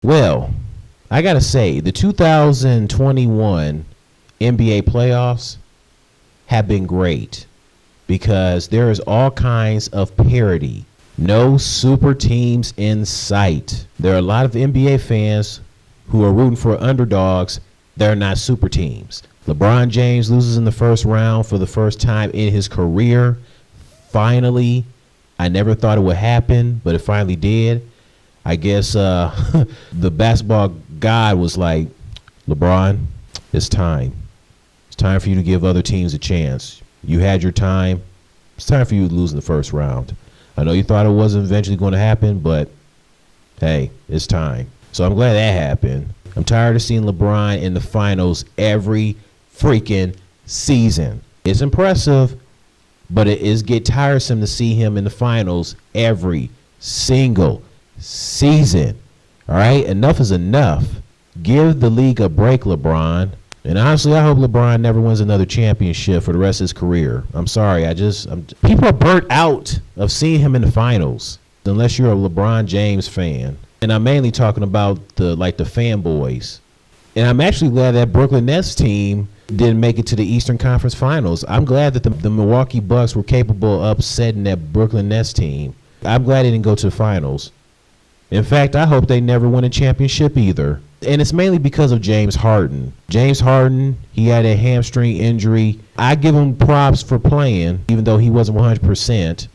Well, I got to say, the 2021 NBA playoffs have been great because there is all kinds of parity. No super teams in sight. There are a lot of NBA fans who are rooting for underdogs that are not super teams. LeBron James loses in the first round for the first time in his career. Finally, I never thought it would happen, but it finally did. I guess the basketball god was like, LeBron, it's time. It's time for you to give other teams a chance. You had your time. It's time for you to lose in the first round. I know you thought it wasn't eventually going to happen, but hey, it's time. So I'm glad that happened. I'm tired of seeing LeBron in the finals every freaking season. It's impressive, but it is get tiresome to see him in the finals every single season. All right, enough is enough. Give the league a break, LeBron. And honestly, I hope LeBron never wins another championship for the rest of his career. I'm sorry. People are burnt out of seeing him in the finals, unless you're a LeBron James fan. And I'm mainly talking about the fanboys. And I'm actually glad that Brooklyn Nets team didn't make it to the Eastern Conference Finals. I'm glad that the Milwaukee Bucks were capable of upsetting that Brooklyn Nets team. I'm glad they didn't go to the finals. In fact, I hope they never win a championship either. And it's mainly because of James Harden. James Harden, he had a hamstring injury. I give him props for playing, even though he wasn't 100%.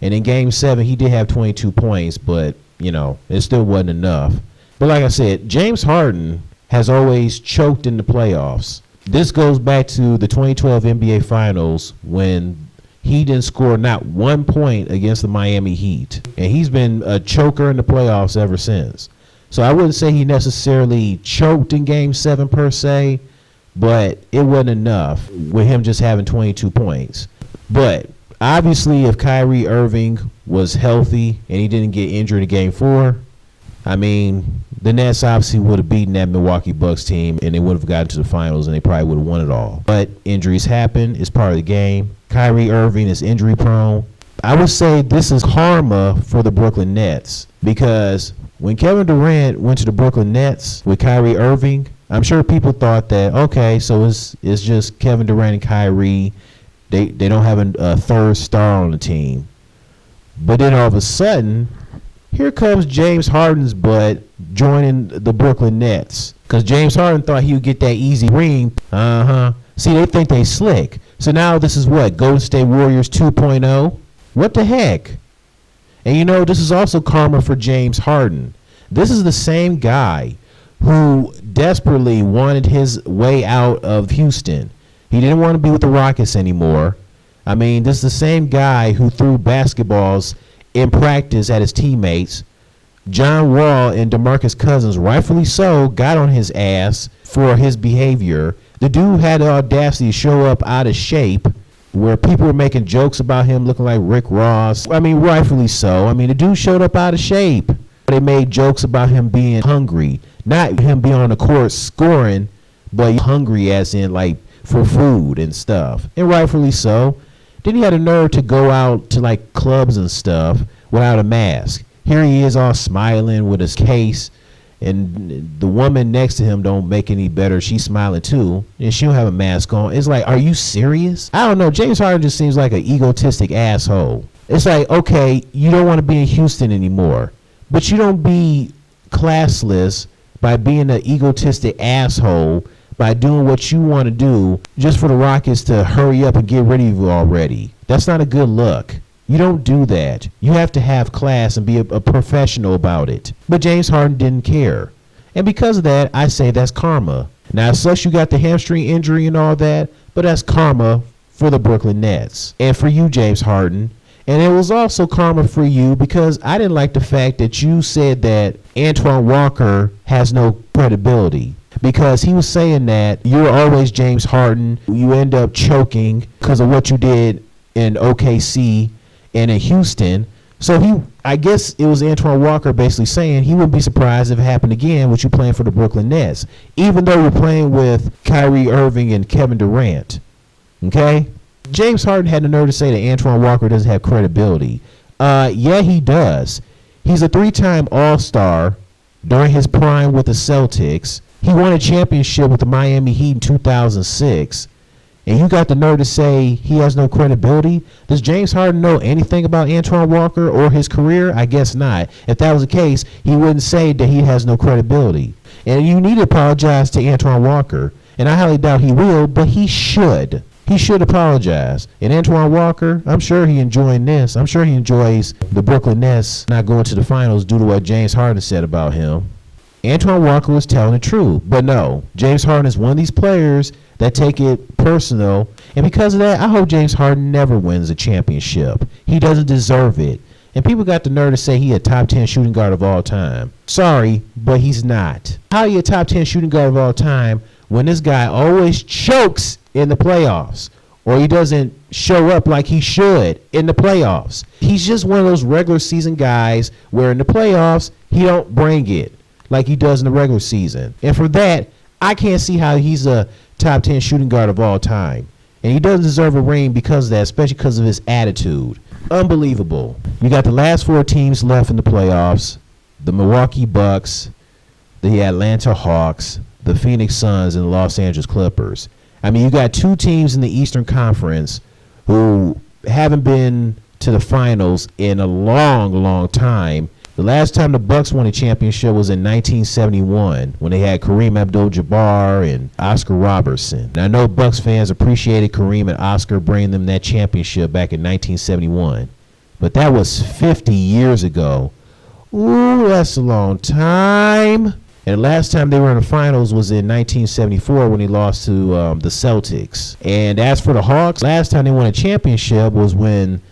And in Game 7, he did have 22 points, but, it still wasn't enough. But like I said, James Harden has always choked in the playoffs. This goes back to the 2012 NBA Finals when he didn't score not 1 point against the Miami Heat. And he's been a choker in the playoffs ever since. So I wouldn't say he necessarily choked in Game 7 per se, but it wasn't enough with him just having 22 points. But obviously if Kyrie Irving was healthy and he didn't get injured in Game 4, the Nets obviously would have beaten that Milwaukee Bucks team and they would have gotten to the finals and they probably would have won it all. But injuries happen. It's part of the game. Kyrie Irving is injury prone. I would say this is karma for the Brooklyn Nets because when Kevin Durant went to the Brooklyn Nets with Kyrie Irving, I'm sure people thought that, okay, so it's just Kevin Durant and Kyrie. They don't have a third star on the team. But then all of a sudden, here comes James Harden's butt joining the Brooklyn Nets. Because James Harden thought he would get that easy ring. See, they think they slick. So now this is what? Golden State Warriors 2.0? What the heck? And this is also karma for James Harden. This is the same guy who desperately wanted his way out of Houston. He didn't want to be with the Rockets anymore. This is the same guy who threw basketballs in practice at his teammates. John Wall and DeMarcus Cousins, rightfully so, got on his ass for his behavior. The dude had the audacity to show up out of shape where people were making jokes about him looking like Rick Ross. Rightfully so. The dude showed up out of shape. They made jokes about him being hungry. Not him being on the court scoring, but hungry as in for food and stuff. And rightfully so. Then he had a nerve to go out to clubs and stuff without a mask. Here he is all smiling with his case. And the woman next to him don't make any better. She's smiling too, and she don't have a mask on. It's like, are you serious? I don't know. James Harden just seems like an egotistic asshole. It's like, okay, you don't want to be in Houston anymore, but you don't be classless by being an egotistic asshole by doing what you want to do just for the Rockets to hurry up and get rid of you already. That's not a good look. You don't do that. You have to have class and be a professional about it. But James Harden didn't care. And because of that, I say that's karma. Now, it sucks you got the hamstring injury and all that, but that's karma for the Brooklyn Nets. And for you, James Harden. And it was also karma for you because I didn't like the fact that you said that Antoine Walker has no credibility. Because he was saying that you're always James Harden. You end up choking because of what you did in OKC and in Houston. So I guess it was Antoine Walker basically saying he wouldn't be surprised if it happened again with you playing for the Brooklyn Nets, even though you're playing with Kyrie Irving and Kevin Durant. Okay? James Harden had the nerve to say that Antoine Walker doesn't have credibility. Yeah, he does. He's a 3-time All-Star during his prime with the Celtics. He won a championship with the Miami Heat in 2006. And you got the nerve to say he has no credibility? Does James Harden know anything about Antoine Walker or his career? I guess not. If that was the case, he wouldn't say that he has no credibility. And you need to apologize to Antoine Walker. And I highly doubt he will, but he should. He should apologize. And Antoine Walker, I'm sure he enjoying this. I'm sure he enjoys the Brooklyn Nets not going to the finals due to what James Harden said about him. Antoine Walker was telling the truth. But no, James Harden is one of these players that take it personal. And because of that, I hope James Harden never wins a championship. He doesn't deserve it. And people got the nerve to say he a top 10 shooting guard of all time. Sorry, but he's not. How are you a top 10 shooting guard of all time when this guy always chokes in the playoffs, or he doesn't show up like he should in the playoffs? He's just one of those regular season guys where in the playoffs, he don't bring it like he does in the regular season. And for that, I can't see how he's a top 10 shooting guard of all time. And he doesn't deserve a ring because of that, especially because of his attitude. Unbelievable. You got the last four teams left in the playoffs: the Milwaukee Bucks, the Atlanta Hawks, the Phoenix Suns, and the Los Angeles Clippers. I mean, you got two teams in the Eastern Conference who haven't been to the finals in a long, long time. The last time the Bucks won a championship was in 1971 when they had Kareem Abdul-Jabbar and Oscar Robertson. And I know Bucks fans appreciated Kareem and Oscar bringing them that championship back in 1971. But that was 50 years ago. Ooh, that's a long time. And the last time they were in the finals was in 1974 when they lost to the Celtics. And as for the Hawks, last time they won a championship was when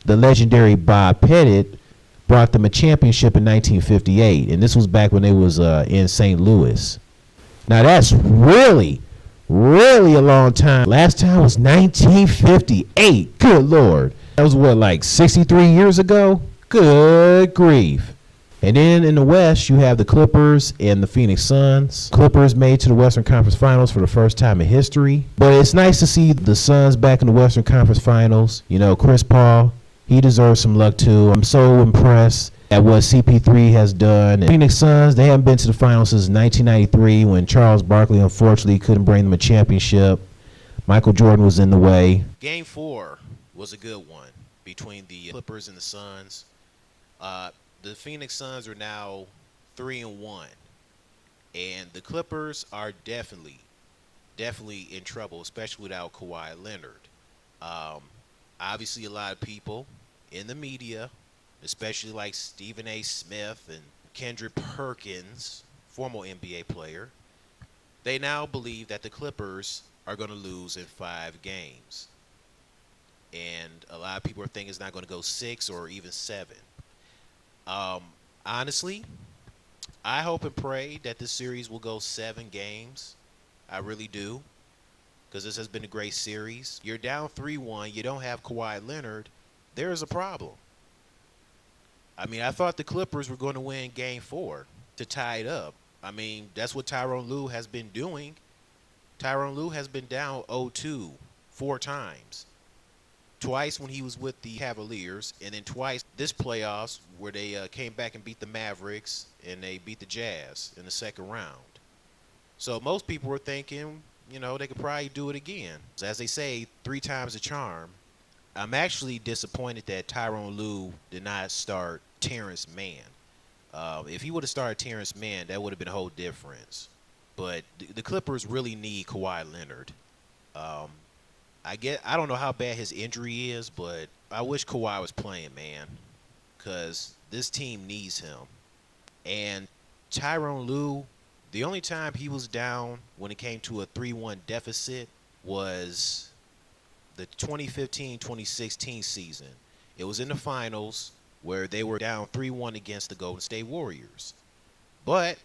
the legendary Bob Pettit brought them a championship in 1958. And this was back when they was in St. Louis. Now that's really, really a long time. Last time was 1958. Good Lord. That was what, like 63 years ago? Good grief. And then in the West, you have the Clippers and the Phoenix Suns. Clippers made to the Western Conference Finals for the first time in history. But it's nice to see the Suns back in the Western Conference Finals. You know, Chris Paul, he deserves some luck too. I'm so impressed at what CP3 has done. And Phoenix Suns, they haven't been to the finals since 1993 when Charles Barkley unfortunately couldn't bring them a championship. Michael Jordan was in the way. Game 4 was a good one between the Clippers and the Suns. The Phoenix Suns are now 3-1, and the Clippers are definitely in trouble, especially without Kawhi Leonard. Obviously, a lot of people in the media, especially like Stephen A. Smith and Kendrick Perkins, former NBA player, they now believe that the Clippers are going to lose in 5 games. And a lot of people are thinking it's not going to go 6 or even 7. Honestly, I hope and pray that this series will go 7 games. I really do. Because this has been a great series. You're down 3-1. You don't have Kawhi Leonard. There is a problem. I mean, I thought the Clippers were going to win Game 4 to tie it up. I mean, that's what Tyronn Lue has been doing. Tyronn Lue has been down 0-2 4 times. Twice when he was with the Cavaliers, and then twice this playoffs where they came back and beat the Mavericks and they beat the Jazz in the second round. So most people were thinking, you know, they could probably do it again. So as they say, 3 times the charm. I'm actually disappointed that Tyronn Lue did not start Terrence Mann. If he would have started Terrence Mann, that would have been a whole difference. But the Clippers really need Kawhi Leonard. I don't know how bad his injury is, but I wish Kawhi was playing, man, because this team needs him. And Tyronn Lue, the only time he was down when it came to a 3-1 deficit was the 2015-2016 season. It was in the finals where they were down 3-1 against the Golden State Warriors. But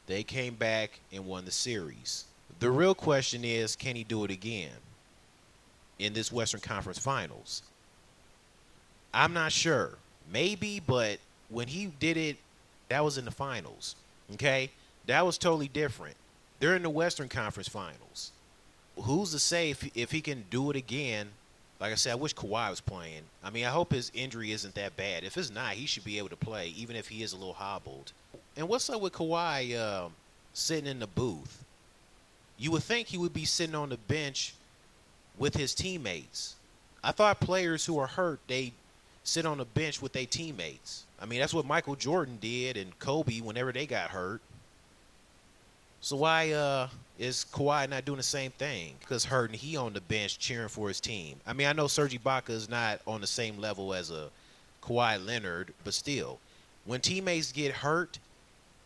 they came back and won the series. The real question is, can he do it again in this Western Conference Finals? I'm not sure. Maybe, but when he did it, that was in the finals. Okay? That was totally different. They're in the Western Conference Finals. Who's to say if he can do it again? Like I said, I wish Kawhi was playing. I mean, I hope his injury isn't that bad. If it's not, he should be able to play, even if he is a little hobbled. And what's up with Kawhi sitting in the booth? You would think he would be sitting on the bench with his teammates. I thought players who are hurt, they sit on the bench with their teammates. I mean, that's what Michael Jordan did and Kobe whenever they got hurt. So why is Kawhi not doing the same thing? Because hurt and he on the bench cheering for his team. I mean, I know Serge Ibaka is not on the same level as a Kawhi Leonard, but still, when teammates get hurt,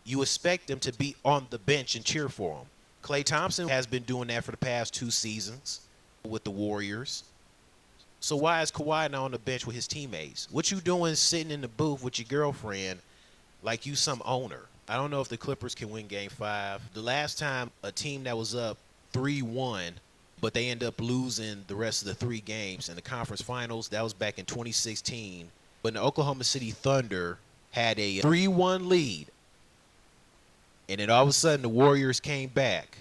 you expect them to be on the bench and cheer for them. Klay Thompson has been doing that for the past 2 seasons with the Warriors. So why is Kawhi not on the bench with his teammates? What you doing sitting in the booth with your girlfriend like you some owner? I don't know if the Clippers can win Game 5. The last time a team that was up 3-1, but they end up losing the rest of the 3 games in the conference finals, that was back in 2016 when the Oklahoma City Thunder had a 3-1 lead. And then all of a sudden the Warriors came back.